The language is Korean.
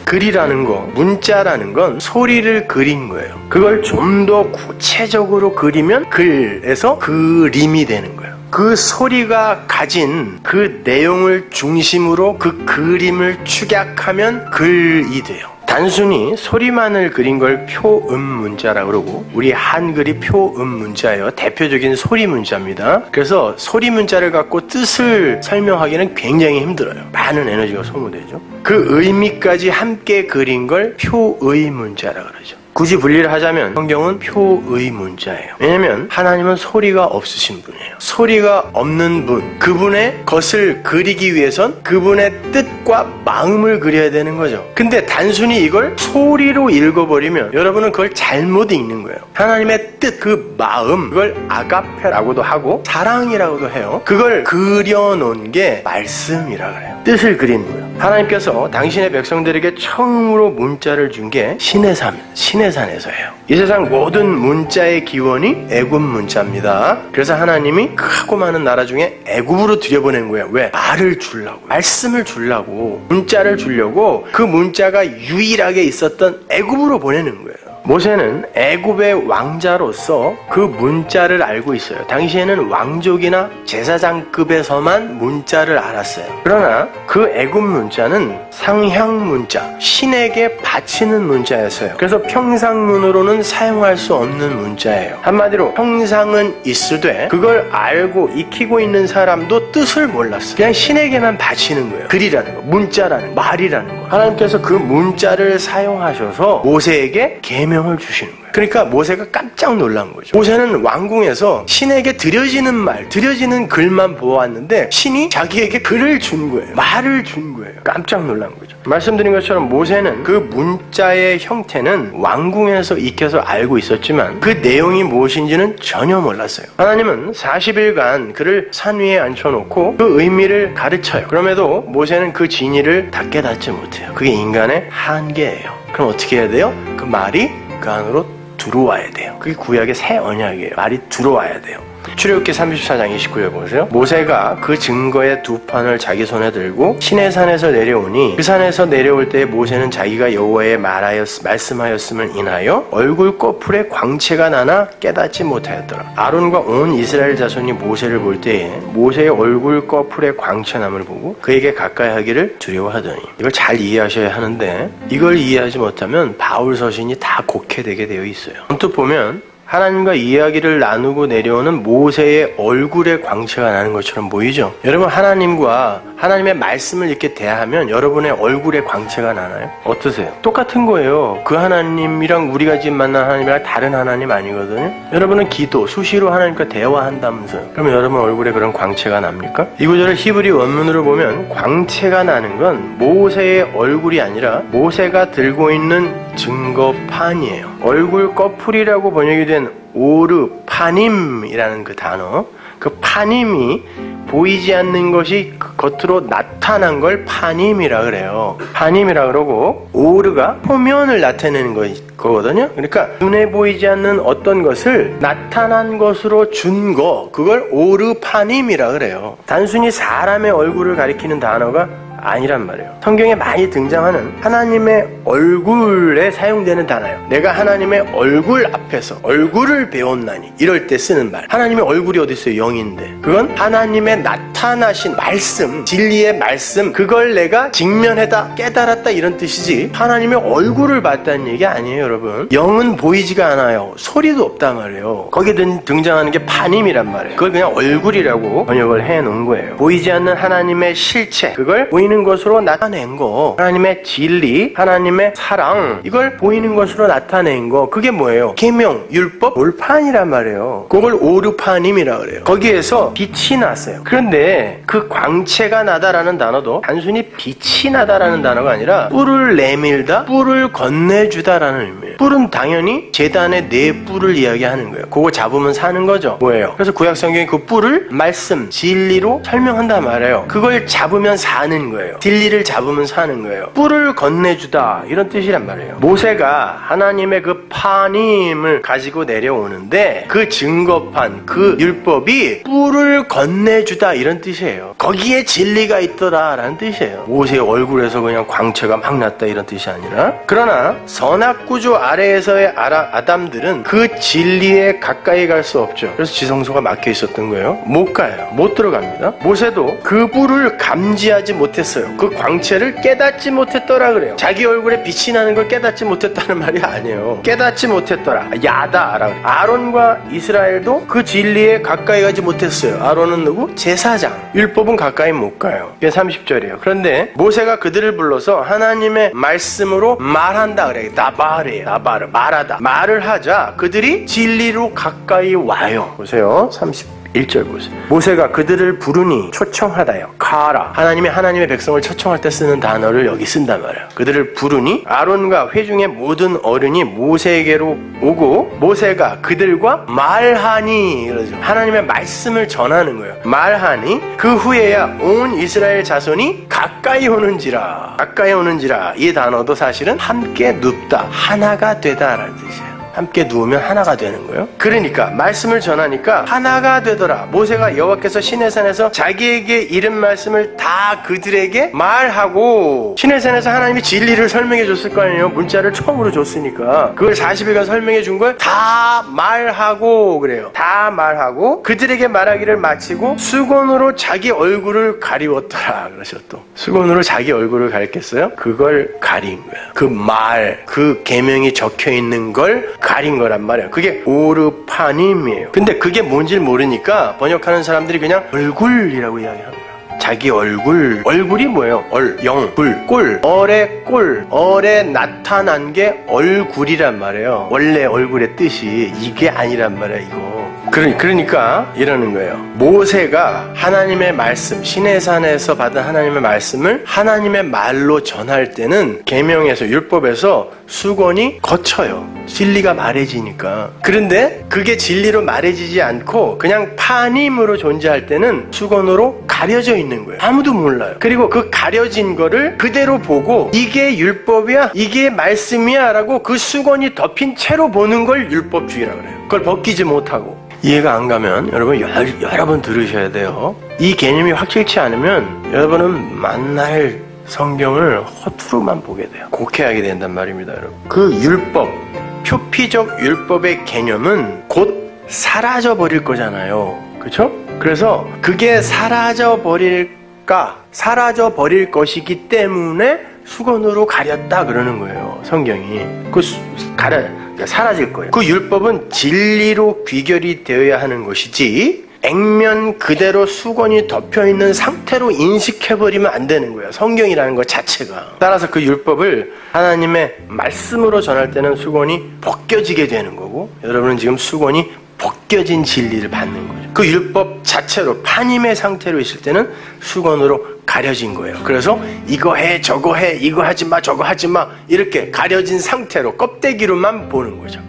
글이라는 거, 문자라는 건 소리를 그린 거예요. 그걸 좀 더 구체적으로 그리면 글에서 그림이 되는 거예요. 그 소리가 가진 그 내용을 중심으로 그 그림을 축약하면 글이 돼요. 단순히 소리만을 그린 걸 표음 문자라고 그러고, 우리 한글이 표음 문자예요. 대표적인 소리 문자입니다. 그래서 소리 문자를 갖고 뜻을 설명하기는 굉장히 힘들어요. 많은 에너지가 소모되죠. 그 의미까지 함께 그린 걸 표의 문자라고 그러죠. 굳이 분리를 하자면 성경은 표의 문자예요. 왜냐면 하나님은 소리가 없으신 분이에요. 소리가 없는 분, 그분의 것을 그리기 위해선 그분의 뜻과 마음을 그려야 되는 거죠. 근데 단순히 이걸 소리로 읽어버리면 여러분은 그걸 잘못 읽는 거예요. 하나님의 뜻, 그 마음, 그걸 아가페라고도 하고 사랑이라고도 해요. 그걸 그려놓은 게 말씀이라 그래요. 뜻을 그리는 거예요. 하나님께서 당신의 백성들에게 처음으로 문자를 준 게 시내산에서예요. 이 세상 모든 문자의 기원이 애굽 문자입니다. 그래서 하나님이 크고 많은 나라 중에 애굽으로 들여보낸 거예요. 왜? 말을 주려고, 말씀을 주려고, 문자를 주려고 그 문자가 유일하게 있었던 애굽으로 보내는 거예요. 모세는 애굽의 왕자로서 그 문자를 알고 있어요. 당시에는 왕족이나 제사장급에서만 문자를 알았어요. 그러나 그 애굽 문자는 상향 문자, 신에게 바치는 문자였어요. 그래서 평상문으로는 사용할 수 없는 문자예요. 한마디로 평상은 있으되 그걸 알고 익히고 있는 사람도 뜻을 몰랐어요. 그냥 신에게만 바치는 거예요. 글이라는 거, 문자라는 거, 말이라는 거. 하나님께서 그 문자를 사용하셔서 모세에게 계명을 주시는 거예요. 그러니까 모세가 깜짝 놀란 거죠. 모세는 왕궁에서 신에게 드려지는 말, 드려지는 글만 보았는데 신이 자기에게 글을 준 거예요. 말을 준 거예요. 깜짝 놀란 거죠. 말씀드린 것처럼 모세는 그 문자의 형태는 왕궁에서 익혀서 알고 있었지만 그 내용이 무엇인지는 전혀 몰랐어요. 하나님은 40일간 그를 산 위에 앉혀놓고 그 의미를 가르쳐요. 그럼에도 모세는 그 진리를 다 깨닫지 못해요. 그게 인간의 한계예요. 그럼 어떻게 해야 돼요? 그 말이 그 안으로 들어와야 돼요. 그게 구약의 새 언약이에요. 말이 들어와야 돼요. 출애굽기 34장 29절 보세요. 모세가 그 증거의 두 판을 자기 손에 들고 시내산에서 내려오니 그 산에서 내려올 때 모세는 자기가 여호와의 말씀하였음을 인하여 얼굴 꺼풀에 광채가 나나 깨닫지 못하였더라. 아론과 온 이스라엘 자손이 모세를 볼 때에 모세의 얼굴 꺼풀에 광채남을 보고 그에게 가까이 하기를 두려워하더니, 이걸 잘 이해하셔야 하는데 이걸 이해하지 못하면 바울 서신이 다 곡해되게 되어 있어요. 언뜻 보면 하나님과 이야기를 나누고 내려오는 모세의 얼굴에 광채가 나는 것처럼 보이죠? 여러분, 하나님과 하나님의 말씀을 이렇게 대하면 여러분의 얼굴에 광채가 나나요? 어떠세요? 똑같은 거예요. 그 하나님이랑 우리가 지금 만난 하나님이랑 다른 하나님 아니거든요? 여러분은 기도, 수시로 하나님과 대화한다면서요. 그러면 여러분 얼굴에 그런 광채가 납니까? 이 구절을 히브리 원문으로 보면 광채가 나는 건 모세의 얼굴이 아니라 모세가 들고 있는 증거판이에요. 얼굴 꺼풀이라고 번역이 된 오르파님이라는 그 단어, 그 파님이 보이지 않는 것이 겉으로 나타난 걸 파님이라 그래요. 파님이라 그러고, 오르가 표면을 나타내는 거거든요. 그러니까 눈에 보이지 않는 어떤 것을 나타난 것으로 준 거, 그걸 오르파님이라 그래요. 단순히 사람의 얼굴을 가리키는 단어가 아니란 말이에요. 성경에 많이 등장하는 하나님의 얼굴에 사용되는 단어예요. 내가 하나님의 얼굴 앞에서 얼굴을 배웠나니, 이럴 때 쓰는 말. 하나님의 얼굴이 어디 있어요? 영인데. 그건 하나님의 나타나신 말씀, 진리의 말씀, 그걸 내가 직면하다, 깨달았다, 이런 뜻이지 하나님의 얼굴을 봤다는 얘기 아니에요. 여러분, 영은 보이지가 않아요. 소리도 없단 말이에요. 거기에 등장하는 게 파님이란 말이에요. 그걸 그냥 얼굴이라고 번역을 해놓은 거예요. 보이지 않는 하나님의 실체, 그걸 보이는 것으로 나타낸 거, 하나님의 진리, 하나님의 사랑, 이걸 보이는 것으로 나타낸 거, 그게 뭐예요? 계명, 율법, 돌판이란 말이에요. 그걸 오르파님이라 그래요. 거기에서 빛이 났어요. 그런데 그 광채가 나다라는 단어도 단순히 빛이 나다라는 단어가 아니라 뿔을 내밀다, 뿔을 건네주다라는 의미예요. 뿔은 당연히 제단의 네 뿔을 이야기하는 거예요. 그거 잡으면 사는 거죠. 뭐예요? 그래서 구약 성경이 그 뿔을 말씀, 진리로 설명한단 말이에요. 그걸 잡으면 사는 거예요. 거예요. 진리를 잡으면 사는 거예요. 뿔을 건네주다 이런 뜻이란 말이에요. 모세가 하나님의 그 파님을 가지고 내려오는데 그 증거판, 그 율법이 뿔을 건네주다 이런 뜻이에요. 거기에 진리가 있더라 라는 뜻이에요. 모세의 얼굴에서 그냥 광채가 막 났다 이런 뜻이 아니라, 그러나 선악구조 아래에서의 아담들은 그 진리에 가까이 갈 수 없죠. 그래서 지성소가 막혀 있었던 거예요. 못 가요. 못 들어갑니다. 모세도 그 뿔을 감지하지 못했어요. 그 광채를 깨닫지 못했더라 그래요. 자기 얼굴에 빛이 나는 걸 깨닫지 못했다는 말이 아니에요. 깨닫지 못했더라. 야다라 그래요. 아론과 이스라엘도 그 진리에 가까이 가지 못했어요. 아론은 누구? 제사장. 율법은 가까이 못 가요. 이게 30절이에요. 그런데 모세가 그들을 불러서 하나님의 말씀으로 말한다 그래요. 나바르 말하다. 말을 하자 그들이 진리로 가까이 와요. 보세요. 1절 보세요. 모세가 그들을 부르니 초청하다요. 카라. 하나님의 백성을 초청할 때 쓰는 단어를 여기 쓴단 말이에요. 그들을 부르니 아론과 회중의 모든 어른이 모세에게로 오고 모세가 그들과 말하니 그러죠. 하나님의 말씀을 전하는 거예요. 말하니 그 후에야 온 이스라엘 자손이 가까이 오는지라. 이 단어도 사실은 함께 눕다, 하나가 되다라는 뜻이에요. 함께 누우면 하나가 되는 거예요. 그러니까 말씀을 전하니까 하나가 되더라. 모세가 여호와께서 시내산에서 자기에게 이른 말씀을 다 그들에게 말하고, 시내산에서 하나님이 진리를 설명해 줬을 거 아니에요. 문자를 처음으로 줬으니까 그걸 40일간 설명해 준 걸 다 말하고 그래요. 다 말하고 그들에게 말하기를 마치고 수건으로 자기 얼굴을 가리웠더라. 그러셔. 또 수건으로 자기 얼굴을 가렸겠어요? 그걸 가린 거예요. 그 말, 그 계명이 적혀 있는 걸 가린 거란 말이에요. 그게 오르파님이에요. 근데 그게 뭔지 모르니까 번역하는 사람들이 그냥 얼굴이라고 이야기합니다. 자기 얼굴이 뭐예요? 꿀. 얼에 나타난 게 얼굴이란 말이에요. 원래 얼굴의 뜻이 이게 아니란 말이에요, 이거. 그러니까 이러는 거예요. 모세가 하나님의 말씀, 시내산에서 받은 하나님의 말씀을 하나님의 말로 전할 때는 계명에서, 율법에서 수건이 거쳐요. 진리가 말해지니까. 그런데 그게 진리로 말해지지 않고 그냥 파님으로 존재할 때는 수건으로 가려져 있는 거예요. 아무도 몰라요. 그리고 그 가려진 거를 그대로 보고 이게 율법이야? 이게 말씀이야? 라고 그 수건이 덮인 채로 보는 걸 율법주의라고 그래요. 그걸 벗기지 못하고. 이해가 안 가면 여러분 여러 번 들으셔야 돼요. 이 개념이 확실치 않으면 여러분은 만날 성경을 허투루만 보게 돼요. 곡해하게 된단 말입니다, 여러분. 그 율법, 표피적 율법의 개념은 곧 사라져버릴 거잖아요. 그렇죠? 그래서 그게 사라져버릴 것이기 때문에 수건으로 가렸다 그러는 거예요, 성경이. 사라질 거예요. 그 율법은 진리로 귀결이 되어야 하는 것이지 액면 그대로 수건이 덮여있는 상태로 인식해버리면 안 되는 거예요, 성경이라는 것 자체가. 따라서 그 율법을 하나님의 말씀으로 전할 때는 수건이 벗겨지게 되는 거고, 여러분은 지금 수건이 벗겨진 진리를 받는 거죠. 그 율법 자체로 파님의 상태로 있을 때는 수건으로 가려진 거예요. 그래서 이거 해, 저거 해, 이거 하지 마, 저거 하지 마, 이렇게 가려진 상태로 껍데기로만 보는 거죠.